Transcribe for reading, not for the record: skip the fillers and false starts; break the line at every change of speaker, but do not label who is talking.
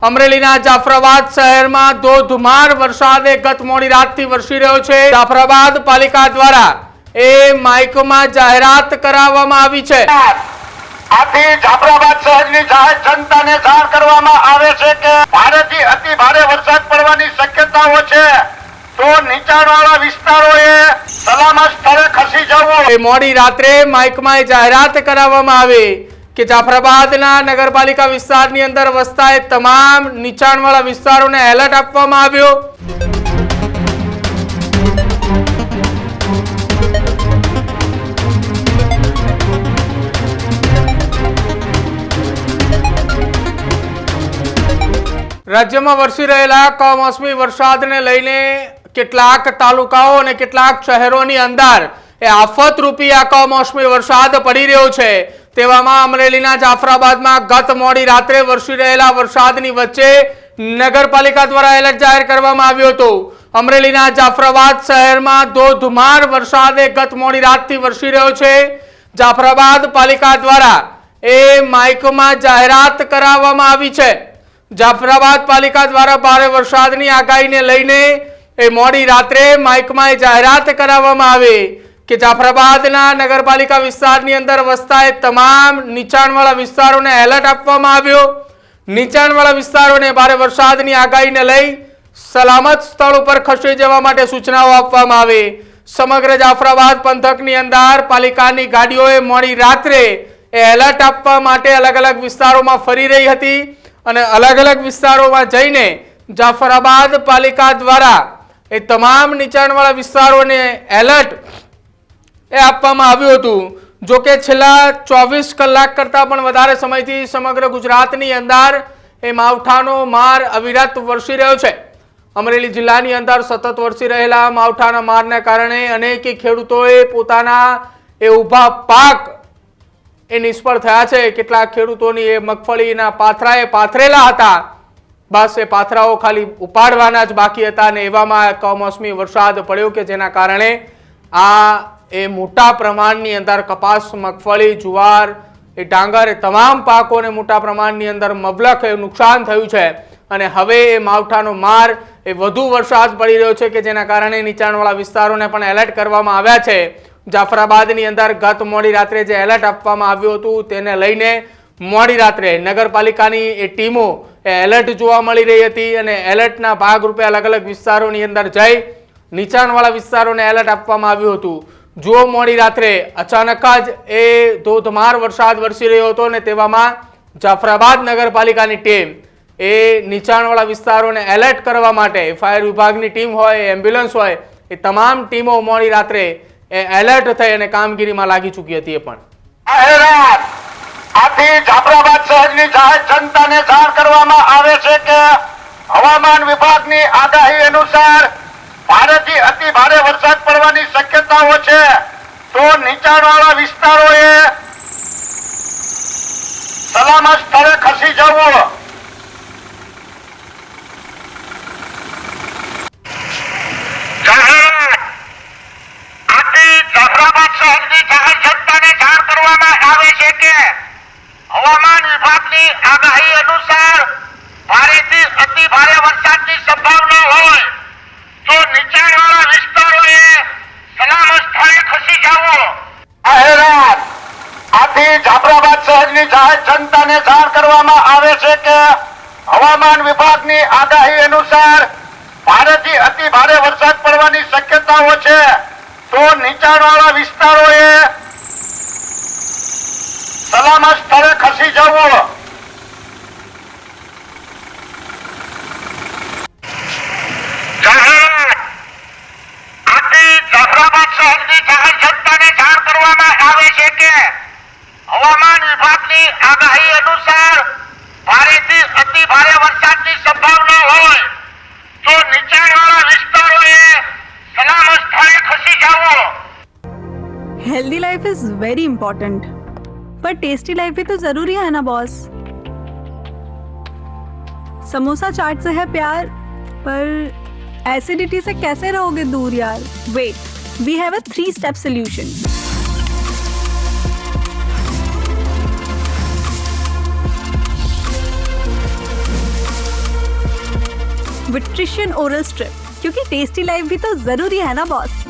અમરેલીના જાફરાબાદ શહેરમાં ધોધમાર વરસાદે ગત મોડી રાતથી વરસી રહ્યો છે। જાફરાબાદ પાલિકા દ્વારા માઇકમાં જાહેરાત કરાવવામાં આવી છે।
આથી જાફરાબાદ શહેરની જાહેર જનતાને જાણ કરવામાં આવે છે કે ભારેથી અતિ ભારે વરસાદ પડવાની શક્યતાઓ છે, તો નીચાણવાળા વિસ્તારોએ સલામત સ્થળે ખસી જવું।
મોડી રાત્રે માઇકમાં જાહેરાત કરાવવામાં આવી કે જાફરાબાદના નગરપાલિકા વિસ્તારની અંદર વસતા તમામ નીચાણવાળા વિસ્તારોને એલર્ટ આપવામાં આવ્યો। રાજ્યમાં વરસી રહેલા કમોસમી વરસાદને લઈને કેટલાક તાલુકાઓ અને કેટલાક શહેરોની અંદર આફતરૂપી આ કમોસમી વરસાદ પડી રહ્યો છે। તેવામાં અમરેલીના જાફરાબાદમાં ગત મોડી રાત્રે વરસી રહેલા વરસાદની વચ્ચે નગરપાલિકા દ્વારા એલર્ટ જાહેર કરવામાં આવ્યો હતો। અમરેલીના જાફરાબાદ શહેરમાં ધોધમાર વરસાદે ગત મોડી રાતથી વરસી રહ્યો છે। જાફરાબાદ પાલિકા દ્વારા માઇકમાં જાહેરાત કરાવવામાં આવી છે। જાફરાબાદ પાલિકા દ્વારા ભારે વરસાદની આગાહીને લઈને મોડી રાત્રે માઇકમાં જાહેરાત કરાવવામાં આવી કે જાફરાબાદના નગરપાલિકા વિસ્તારની અંદર વસતા તમામ નીચાણવાળા વિસ્તારોને એલર્ટ આપવામાં આવ્યો। નીચાણવાળા વિસ્તારોને ભારે વરસાદની આગાહીને લઈ સલામત સ્થળ ઉપર ખસી જવા માટે સૂચનાઓ આપવામાં આવી। સમગ્ર જાફરાબાદ પંથકની અંદર પાલિકાની ગાડીઓએ મોડી રાત્રે એલર્ટ આપવા માટે અલગ અલગ વિસ્તારોમાં ફરી રહી હતી અને અલગ અલગ વિસ્તારોમાં જઈને જાફરાબાદ પાલિકા દ્વારા તમામ નીચાણવાળા વિસ્તારોને એલર્ટ આપવામાં આવ્યું હતું। જો કે છેલ્લા 24 કલાક કરતા પણ વધારે સમયથી સમગ્ર ગુજરાતની અંદર માવઠાનો માર અવિરત વરસી રહ્યો છે। અમરેલી જિલ્લાની અંદર સતત વરસી રહેલા માવઠાના મારને કારણે અનેક ખેડૂતોએ પોતાના ઊભા પાક નિષ્ફળ થયા છે। કેટલાક ખેડૂતોની મગફળીના પાથરાએ પાથરેલા હતા, બસ એ પાથરાઓ ખાલી ઉપાડવાના જ બાકી હતા અને એવામાં કમોસમી વરસાદ પડ્યો કે જેના કારણે મોટા પ્રમાણની અંદર કપાસ, મગફળી, જુવાર, ડાંગર તમામ પાકોને મોટા પ્રમાણની અંદર મબલખ નુકસાન થયું છે અને હવે માવઠાનો માર વધુ વરસાદ પડી રહ્યો છે કે જેના કારણે નીચાણવાળા વિસ્તારોને પણ એલર્ટ કરવામાં આવ્યા છે। જાફરાબાદની અંદર ગત મોડી રાત્રે જે એલર્ટ આપવામાં આવ્યું હતું તેને લઈને મોડી રાત્રે નગરપાલિકાની ટીમો એલર્ટ જોવા મળી રહી હતી અને એલર્ટના ભાગરૂપે અલગ અલગ વિસ્તારોની અંદર જઈ નીચાણવાળા વિસ્તારોને એલર્ટ આપવામાં આવ્યું હતું। જો મોડી રાત્રે અચાનક જ ધોધમાર વરસાદ વરસી રહ્યો હતો અને તેવામાં જાફરાબાદ નગરપાલિકાની ટીમ નીચાણવાળા વિસ્તારોને એલર્ટ કરવા માટે ફાયર વિભાગની ટીમ હોય, એમ્બ્યુલન્સ હોય, એ તમામ ટીમો મોડી રાત્રે એલર્ટ થઈ અને કામગીરીમાં લાગી ચૂકી હતી। પણ
આથી જાફરાબાદ શહેરની જાહેર જનતાને જાણ કરવામાં આવે છે કે હવામાન વિભાગની આગાહી અનુસાર ભારેથી અતિ ભારે વરસાદ પડવાની શક્યતાઓ છે, તો નીચાણવાળા વિસ્તારોએ સલામત સ્થળે ખસી જવું। જાફરાબાદ શહેરની જાહેર જનતાને જાણ કરવામાં આવે છે કે હવામાન વિભાગની આગાહી અનુસાર ભારેથી અતિ ભારે વરસાદની સંભાવના હોય તો નીચાણવાળા વિસ્તારોએ સલામત સ્થળે ખસી જવું। આથી જાફરાબાદ શહેરની જાહેર જનતાને જાણ કરવામાં આવે છે કે હવામાન વિભાગની આગાહી અનુસાર ભારેથી અતિ ભારે વરસાદ પડવાની શક્યતાઓ છે, તો નીચાણવાળા વિસ્તારોએ સલામત સ્થળે ખસી જવું। જાફરાબાદ શહેરની જાહેર જનતાને જાણ કરવામાં આવે છે કે હવામાન વિભાગની આગાહી અનુસાર ભારેથી અતિ ભારે વરસાદની સંભાવના હોય તો નીચાણવાળા વિસ્તારોએ સલામત સ્થળે ખસી જવું।
Healthy life is very important, पर टेस्टी लाइफ भी तो जरूरी है ना बॉस। समोसा चाट से है प्यार, पर एसिडिटी से कैसे रहोगे दूर यार। Wait, we have a 3-step solution। विट्रिशियन ओरल स्ट्रिप, क्योंकि टेस्टी लाइफ भी तो जरूरी है ना बॉस।